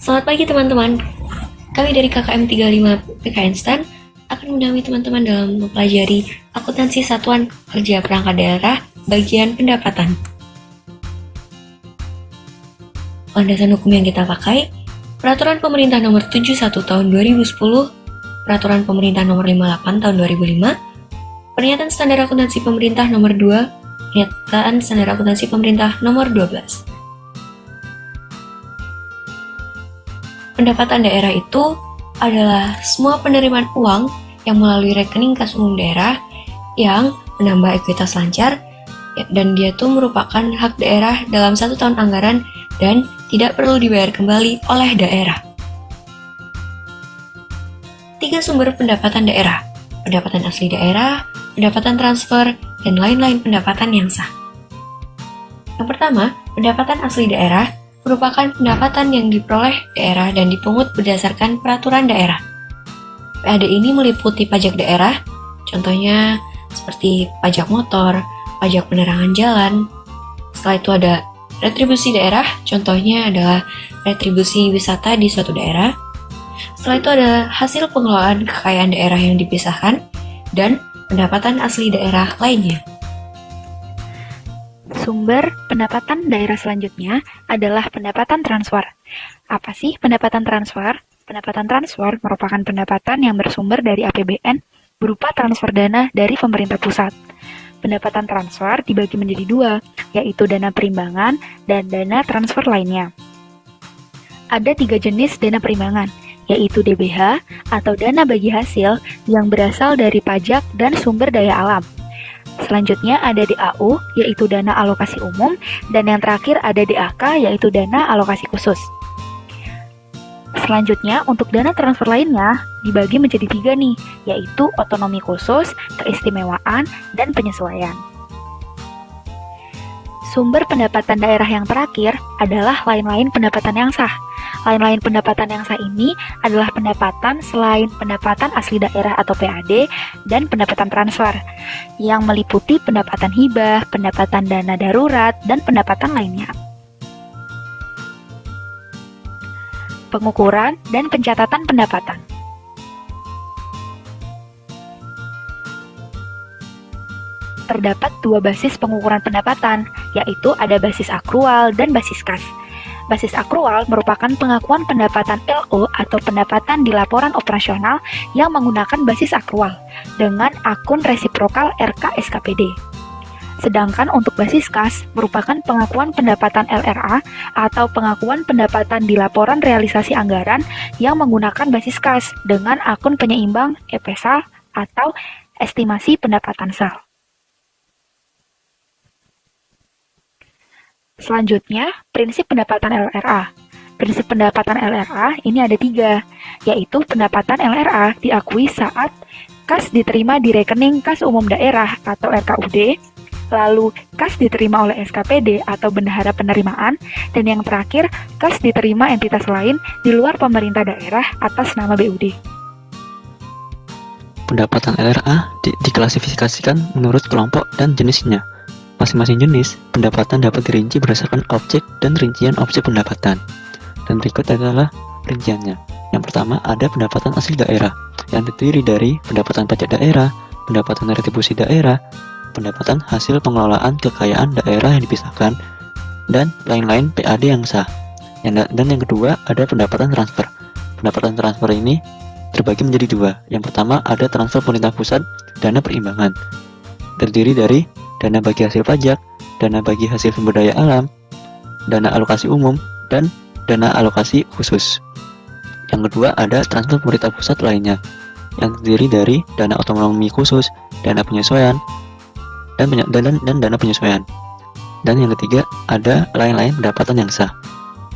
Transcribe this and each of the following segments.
Selamat pagi teman-teman. Kami dari KKM 35 PKN STAN akan menemani teman-teman dalam mempelajari akuntansi satuan kerja perangkat daerah bagian pendapatan. Landasan hukum yang kita pakai, Peraturan Pemerintah Nomor 71 Tahun 2010, Peraturan Pemerintah Nomor 58 Tahun 2005, Pernyataan Standar Akuntansi Pemerintah Nomor 2, Pernyataan Standar Akuntansi Pemerintah Nomor 12. Pendapatan daerah itu adalah semua penerimaan uang yang melalui rekening kas umum daerah yang menambah ekuitas lancar dan dia tuh merupakan hak daerah dalam 1 tahun anggaran dan tidak perlu dibayar kembali oleh daerah. 3 sumber pendapatan daerah: pendapatan asli daerah, pendapatan transfer, dan lain-lain pendapatan yang sah. Yang pertama, pendapatan asli daerah merupakan pendapatan yang diperoleh daerah dan dipungut berdasarkan peraturan daerah. PAD ini meliputi pajak daerah, contohnya seperti pajak motor, pajak penerangan jalan. Setelah itu ada retribusi daerah, contohnya adalah retribusi wisata di suatu daerah. Setelah itu ada hasil pengelolaan kekayaan daerah yang dipisahkan, dan pendapatan asli daerah lainnya. Sumber pendapatan daerah selanjutnya adalah pendapatan transfer. Apa sih pendapatan transfer? Pendapatan transfer merupakan pendapatan yang bersumber dari APBN berupa transfer dana dari pemerintah pusat. Pendapatan transfer dibagi menjadi 2, yaitu dana perimbangan dan dana transfer lainnya. Ada 3 jenis dana perimbangan, yaitu DBH atau dana bagi hasil yang berasal dari pajak dan sumber daya alam. Selanjutnya ada DAU, yaitu dana alokasi umum, dan yang terakhir ada DAK, yaitu dana alokasi khusus. Selanjutnya, untuk dana transfer lainnya dibagi menjadi 3 nih, yaitu otonomi khusus, keistimewaan, dan penyesuaian. Sumber pendapatan daerah yang terakhir adalah lain-lain pendapatan yang sah. Lain-lain pendapatan yang sah ini adalah pendapatan selain pendapatan asli daerah atau PAD dan pendapatan transfer, yang meliputi pendapatan hibah, pendapatan dana darurat, dan pendapatan lainnya. Pengukuran dan pencatatan pendapatan. Terdapat 2 basis pengukuran pendapatan, yaitu ada basis akrual dan basis kas. Basis akrual merupakan pengakuan pendapatan LO atau pendapatan di laporan operasional yang menggunakan basis akrual dengan akun resiprokal RK SKPD. Sedangkan untuk basis kas merupakan pengakuan pendapatan LRA atau pengakuan pendapatan di laporan realisasi anggaran yang menggunakan basis kas dengan akun penyeimbang EPSAL atau estimasi pendapatan SAL. Selanjutnya, prinsip pendapatan LRA. Prinsip pendapatan LRA ini ada 3, yaitu pendapatan LRA diakui saat kas diterima di rekening kas umum daerah atau RKUD, lalu kas diterima oleh SKPD atau bendahara penerimaan, dan yang terakhir, kas diterima entitas lain di luar pemerintah daerah atas nama BUD. Pendapatan LRA diklasifikasikan menurut kelompok dan jenisnya. Masing-masing jenis pendapatan dapat dirinci berdasarkan objek dan rincian objek pendapatan. Dan berikut adalah rinciannya. Yang pertama ada pendapatan asli daerah, yang terdiri dari pendapatan pajak daerah, pendapatan retribusi daerah, pendapatan hasil pengelolaan kekayaan daerah yang dipisahkan, dan lain-lain PAD yang sah. Dan yang kedua ada pendapatan transfer. Pendapatan transfer ini terbagi menjadi 2. Yang pertama ada transfer pemerintah pusat, dana perimbangan, terdiri dari dana bagi hasil pajak, dana bagi hasil sumber daya alam, dana alokasi umum, dan dana alokasi khusus. Yang kedua ada transfer pemerintah pusat lainnya, yang terdiri dari dana otonomi khusus, dana penyesuaian, dan dana penyesuaian. Dan yang ketiga ada lain-lain pendapatan yang sah,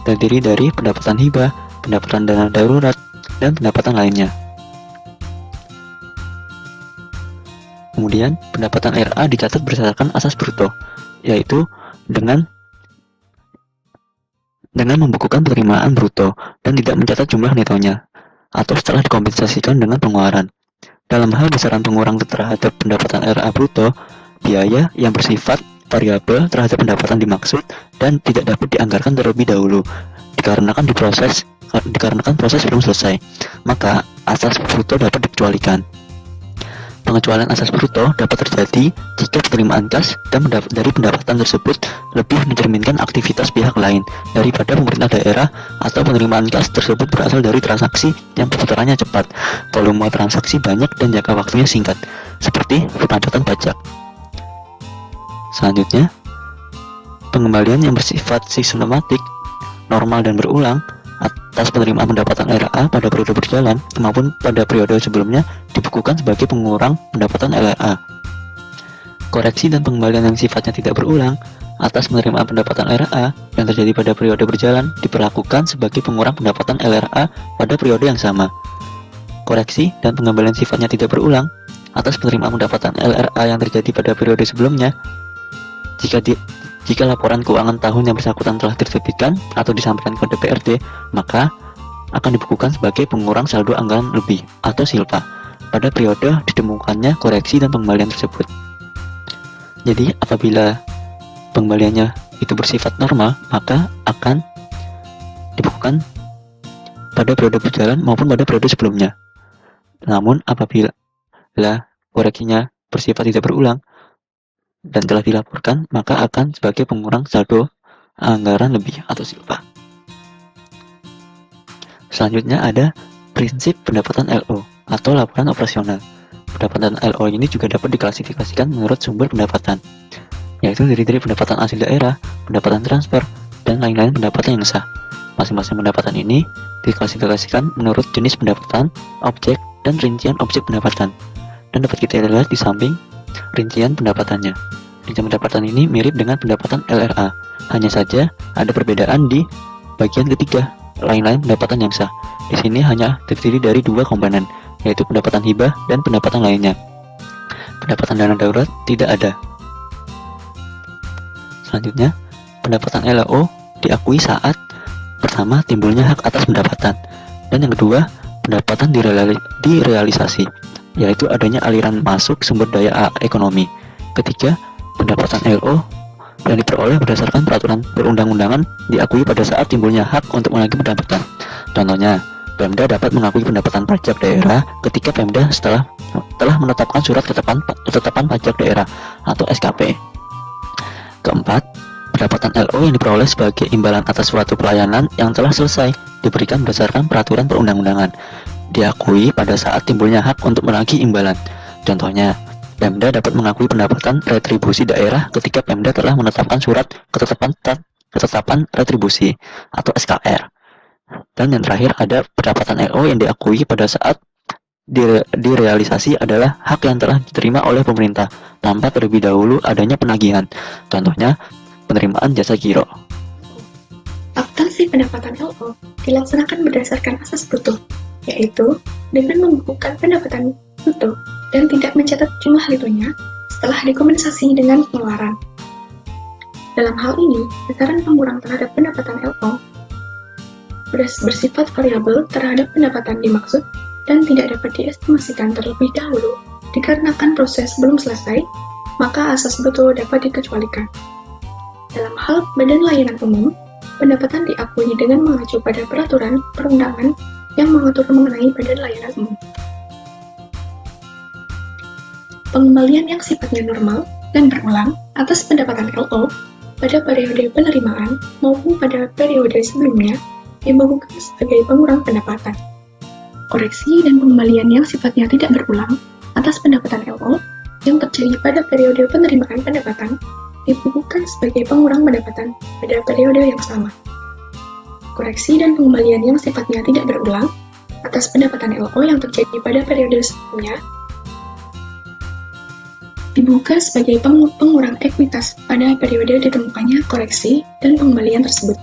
terdiri dari pendapatan hibah, pendapatan dana darurat, dan pendapatan lainnya. Kemudian, pendapatan RA dicatat berdasarkan asas bruto, yaitu dengan membukukan penerimaan bruto dan tidak mencatat jumlah netonya, atau setelah dikompensasikan dengan pengeluaran. Dalam hal besaran pengurangan terhadap pendapatan RA bruto, biaya yang bersifat variabel terhadap pendapatan dimaksud dan tidak dapat dianggarkan terlebih dahulu, dikarenakan diproses dikarenakan proses belum selesai, maka asas bruto dapat dikecualikan. Pengecualian asas bruto dapat terjadi jika penerimaan kas dari pendapatan tersebut lebih mencerminkan aktivitas pihak lain daripada pemerintah daerah, atau penerimaan kas tersebut berasal dari transaksi yang perputarannya cepat, volume transaksi banyak, dan jangka waktunya singkat, seperti pemadatan pajak. Selanjutnya, pengembalian yang bersifat sistematik, normal, dan berulang atas penerimaan pendapatan LRA pada periode berjalan maupun pada periode sebelumnya dibukukan sebagai pengurang pendapatan LRA. Koreksi dan pengembalian yang sifatnya tidak berulang atas penerimaan pendapatan LRA yang terjadi pada periode berjalan diperlakukan sebagai pengurang pendapatan LRA pada periode yang sama. Koreksi dan pengembalian sifatnya tidak berulang atas penerimaan pendapatan LRA yang terjadi pada periode sebelumnya, jika laporan keuangan tahun yang bersangkutan telah diterbitkan atau disampaikan ke DPRD, maka akan dibukukan sebagai pengurang saldo anggaran lebih atau SILPA pada periode ditemukannya koreksi dan pengembalian tersebut. Jadi, apabila pengembaliannya itu bersifat normal, maka akan dibukukan pada periode berjalan maupun pada periode sebelumnya. Namun, apabila koreksinya bersifat tidak berulang dan telah dilaporkan, maka akan sebagai pengurang saldo anggaran lebih atau SILPA. Selanjutnya ada prinsip pendapatan LO atau laporan operasional. Pendapatan LO ini juga dapat diklasifikasikan menurut sumber pendapatan, yaitu dari pendapatan asli daerah, pendapatan transfer, dan lain-lain pendapatan yang sah. Masing-masing pendapatan ini diklasifikasikan menurut jenis pendapatan, objek, dan rincian objek pendapatan, dan dapat kita lihat di samping rincian pendapatannya. Rincian pendapatan ini mirip dengan pendapatan LRA, hanya saja ada perbedaan di bagian ketiga, lain-lain pendapatan yang sah. Di sini hanya terdiri dari dua komponen, yaitu pendapatan hibah dan pendapatan lainnya. Pendapatan dana darurat tidak ada. Selanjutnya, pendapatan LAO diakui saat pertama timbulnya hak atas pendapatan, dan yang kedua pendapatan direalisasi, yaitu adanya aliran masuk sumber daya ekonomi. Ketiga, pendapatan LO yang diperoleh berdasarkan peraturan perundang-undangan diakui pada saat timbulnya hak untuk menagih pendapatan. Contohnya, Pemda dapat mengakui pendapatan pajak daerah ketika Pemda telah menetapkan surat ketetapan pajak daerah atau SKP. Keempat, pendapatan LO yang diperoleh sebagai imbalan atas suatu pelayanan yang telah selesai diberikan berdasarkan peraturan perundang-undangan, diakui pada saat timbulnya hak untuk menagih imbalan. Contohnya, Pemda dapat mengakui pendapatan retribusi daerah ketika Pemda telah menetapkan surat ketetapan retribusi atau SKR. Dan yang terakhir ada pendapatan LO yang diakui pada saat direalisasi adalah hak yang telah diterima oleh pemerintah tanpa terlebih dahulu adanya penagihan. Contohnya, penerimaan jasa giro. Akuntansi pendapatan LO dilaksanakan berdasarkan asas bruto, yaitu dengan membukukan pendapatan bruto dan tidak mencatat jumlah netonya setelah dikompensasi dengan pengeluaran. Dalam hal ini, besaran pengurang terhadap pendapatan LO bersifat variabel terhadap pendapatan dimaksud dan tidak dapat diestimasikan terlebih dahulu dikarenakan proses belum selesai, maka asas bruto dapat dikecualikan. Dalam hal badan layanan umum, pendapatan diakui dengan mengacu pada peraturan perundangan yang mengatur mengenai badan layanan umum. Pengembalian yang sifatnya normal dan berulang atas pendapatan LO pada periode penerimaan maupun pada periode sebelumnya dibukukan sebagai pengurang pendapatan. Koreksi dan pengembalian yang sifatnya tidak berulang atas pendapatan LO yang terjadi pada periode penerimaan pendapatan dibukukan sebagai pengurang pendapatan pada periode yang sama. Koreksi dan pengembalian yang sifatnya tidak berulang atas pendapatan LO yang terjadi pada periode sebelumnya dibuka sebagai pengurang ekuitas pada periode ditemukannya koreksi dan pengembalian tersebut.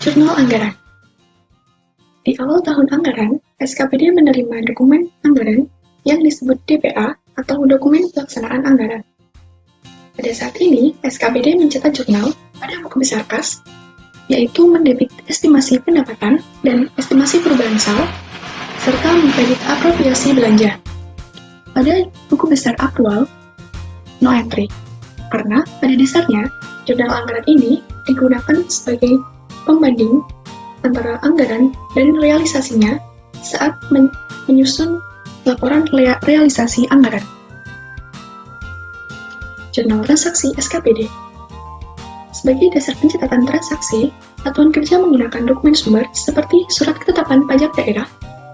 Jurnal Anggaran. Di awal tahun anggaran, SKPD menerima dokumen anggaran yang disebut DPA atau Dokumen Pelaksanaan Anggaran. Pada saat ini, SKPD mencetak jurnal pada buku besar kas, yaitu mendebit estimasi pendapatan dan estimasi perubahan sal, serta mengkredit apropriasi belanja. Pada buku besar aktual, no entry, karena pada dasarnya jurnal anggaran ini digunakan sebagai pembanding antara anggaran dan realisasinya saat menyusun laporan realisasi anggaran. Jurnal Transaksi SKPD. Sebagai dasar pencatatan transaksi, satuan kerja menggunakan dokumen sumber seperti surat ketetapan pajak daerah,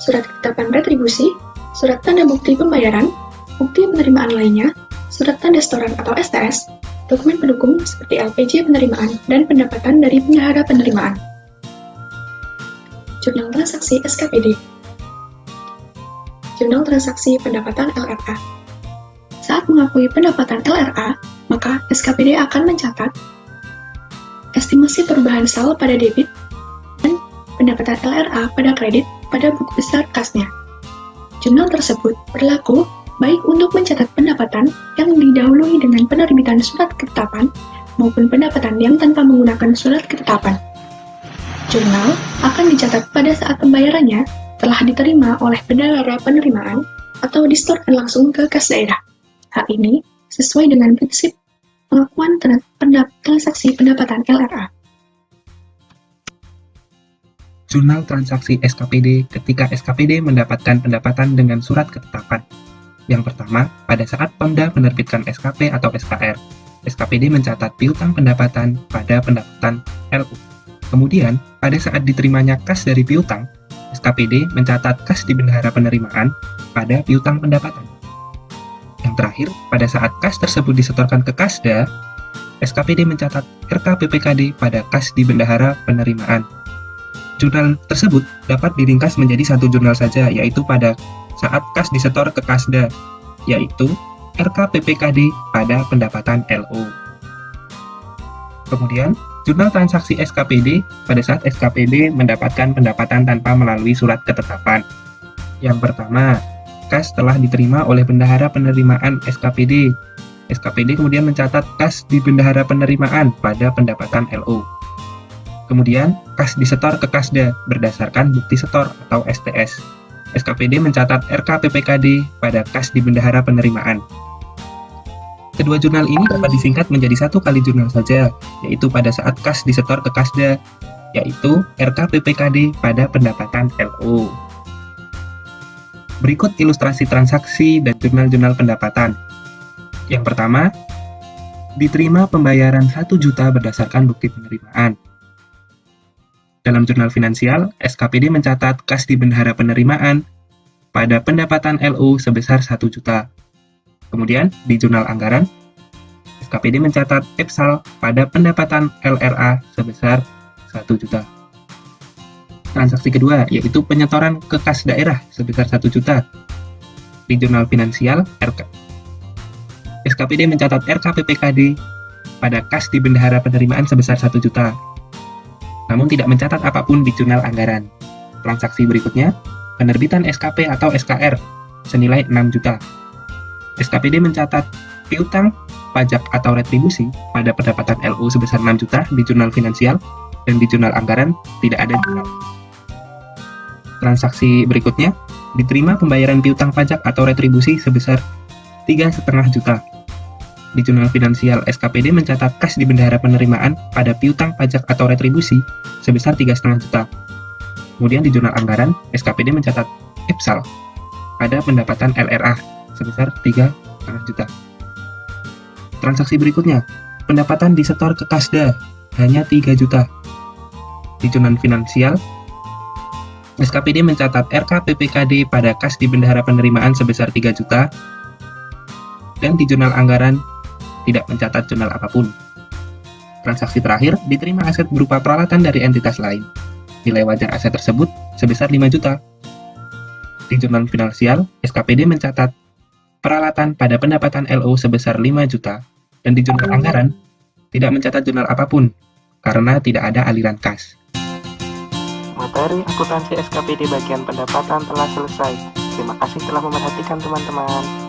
surat ketetapan retribusi, surat tanda bukti pembayaran, bukti penerimaan lainnya, surat tanda setoran atau STS, dokumen pendukung seperti LPJ penerimaan dan pendapatan dari bendahara penerimaan. Jurnal Transaksi SKPD. Jurnal Transaksi Pendapatan LRA. Saat mengakui pendapatan LRA, maka SKPD akan mencatat estimasi perubahan saldo pada debit dan pendapatan LRA pada kredit pada buku besar kasnya. Jurnal tersebut berlaku baik untuk mencatat pendapatan yang didahului dengan penerbitan surat ketetapan maupun pendapatan yang tanpa menggunakan surat ketetapan. Jurnal akan dicatat pada saat pembayarannya telah diterima oleh bendahara penerimaan atau disetorkan langsung ke kas daerah. Hal ini sesuai dengan prinsip pengakuan transaksi pendapatan LRA. Jurnal Transaksi SKPD ketika SKPD mendapatkan pendapatan dengan surat ketetapan. Yang pertama, pada saat Pemda menerbitkan SKP atau SKR, SKPD mencatat piutang pendapatan pada pendapatan LU. Kemudian, pada saat diterimanya kas dari piutang, SKPD mencatat kas di bendahara penerimaan pada piutang pendapatan. Yang terakhir, pada saat kas tersebut disetorkan ke Kasda, SKPD mencatat RK PPKD pada kas di bendahara penerimaan. Jurnal tersebut dapat diringkas menjadi satu jurnal saja, yaitu pada saat kas disetor ke Kasda, yaitu RK PPKD pada pendapatan LO. Kemudian, jurnal transaksi SKPD pada saat SKPD mendapatkan pendapatan tanpa melalui surat ketetapan. Yang pertama, kas telah diterima oleh bendahara penerimaan SKPD. SKPD kemudian mencatat kas di bendahara penerimaan pada pendapatan LO. Kemudian, kas disetor ke Kasda berdasarkan bukti setor atau STS. SKPD mencatat RK PPKD pada kas di bendahara penerimaan. Kedua jurnal ini dapat disingkat menjadi satu kali jurnal saja, yaitu pada saat kas disetor ke Kasda, yaitu RK PPKD pada pendapatan LO. Berikut ilustrasi transaksi dan jurnal-jurnal pendapatan. Yang pertama, diterima pembayaran 1 juta berdasarkan bukti penerimaan. Dalam jurnal finansial, SKPD mencatat kas di bendahara penerimaan pada pendapatan LO sebesar 1 juta. Kemudian, di jurnal anggaran, SKPD mencatat EPSAL pada pendapatan LRA sebesar 1 juta. Transaksi kedua, yaitu penyetoran ke kas daerah sebesar 1 juta. Di jurnal finansial, SKPD mencatat RK PPKD pada kas di bendahara penerimaan sebesar 1 juta. Namun tidak mencatat apapun di jurnal anggaran. Transaksi berikutnya, penerbitan SKP atau SKR senilai 6 juta. SKPD mencatat piutang, pajak atau retribusi pada pendapatan LO sebesar 6 juta di jurnal finansial dan di jurnal anggaran tidak ada jurnal. Transaksi berikutnya, diterima pembayaran piutang pajak atau retribusi sebesar 3,5 juta. Di jurnal finansial, SKPD mencatat kas di bendahara penerimaan pada piutang pajak atau retribusi sebesar 3,5 juta. Kemudian di jurnal anggaran, SKPD mencatat EPSAL pada pendapatan LRA sebesar 3,5 juta. Transaksi berikutnya, pendapatan disetor ke Kasda hanya 3 juta. Di jurnal finansial, SKPD mencatat RK PPKD pada kas di bendahara penerimaan sebesar 3 juta, dan di jurnal anggaran tidak mencatat jurnal apapun. Transaksi terakhir, diterima aset berupa peralatan dari entitas lain. Nilai wajar aset tersebut sebesar 5 juta. Di jurnal finansial, SKPD mencatat peralatan pada pendapatan LO sebesar 5 juta, dan di jurnal anggaran tidak mencatat jurnal apapun, karena tidak ada aliran kas. Materi akuntansi SKPD bagian pendapatan telah selesai. Terima kasih telah memerhatikan teman-teman.